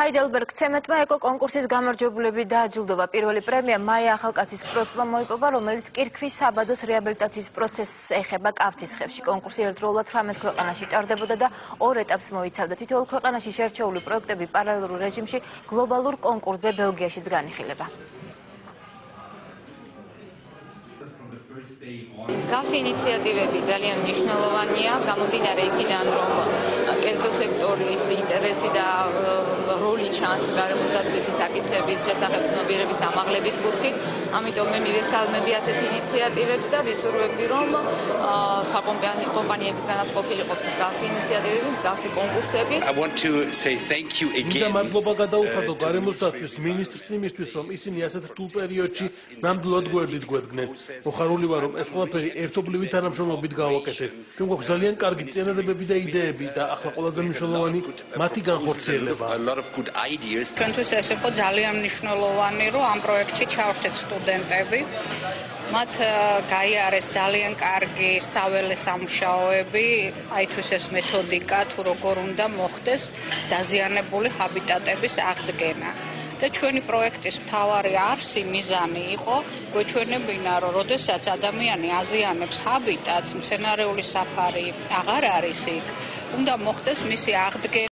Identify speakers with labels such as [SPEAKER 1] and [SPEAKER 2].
[SPEAKER 1] ჰაიდელბერგ ცემენტმა ეკო კონკურსის გამარჯვებულები დააჯილდოვა. პირველი პრემია მაია ახალკაცის პროექტმა მოიპოვა, რომელიც კირქვის საბადოს რეაბილიტაციის პროცესს ეხება კავთისხევში. კონკურსი ერთდროულად 18 ქვეყანაში ტარდებოდა და 2 ეტაპს მოიცავდა. თითოეულ ქვეყანაში შერჩეული პროექტები პარალელურ რეჟიმში გლობალურ კონკურსზე ბელგიაშიც განიხილება.
[SPEAKER 2] მსგავსი ინიციატივები ძალიან მნიშვნელოვანია, გამომდინარე იქიდან, რომ კერძო სექტორის ინტერესი და როლი ჩანს გარემოსდაცვითი საკითხების შესახებ ცნობიერების ამაღლების კუთხით. ამიტომ მე მივესალმები ასეთ ინიციატივებს და ვისურვებდი, რომ სხვა კომპანიებისგანაც ყოფილიყოს მსგავსი ინიციატივები, მსგავსი კონკურსები.
[SPEAKER 3] მინდა მადლობა გადაუხადო გარემოსდაცვის მინისტრს იმისთვის, რომ ისინი ასეთ რთულ პერიოდში ნამდვილად გვერდით გვედგნენ. მოხარული ვარ, რომ ეს ყველაფერი ერთობლივი თანამშრომლობით გავაკეთეთ. ჩვენ გვაქვს ძალიან კარგი წინადადებები და იდეები და ახლა ყველაზე მნიშვნელოვანი მათი განხორციელება.
[SPEAKER 4] ჩვენთვის ეს იყო ძალიან მნიშვნელოვანი, რომ ამ პროექტში ჩავერთეთ სტუდენტები. მათ გაიარეს ძალიან კარგი საველე სამუშაოები, აითვის ეს მეთოდიკა, თუ როგორ უნდა მოხდეს დაზიანებული ჰაბიტატების აღდგენა. და ჩვენი პროექტის მთავარი არსი მიზანი იყო გვეჩვენებინა, რომ როდესაც ადამიანი აზიანებს ჰაბიტატს, მცენარეული საფარი აღარ არის იქ, უნდა მოხდეს მისი აღდგენა.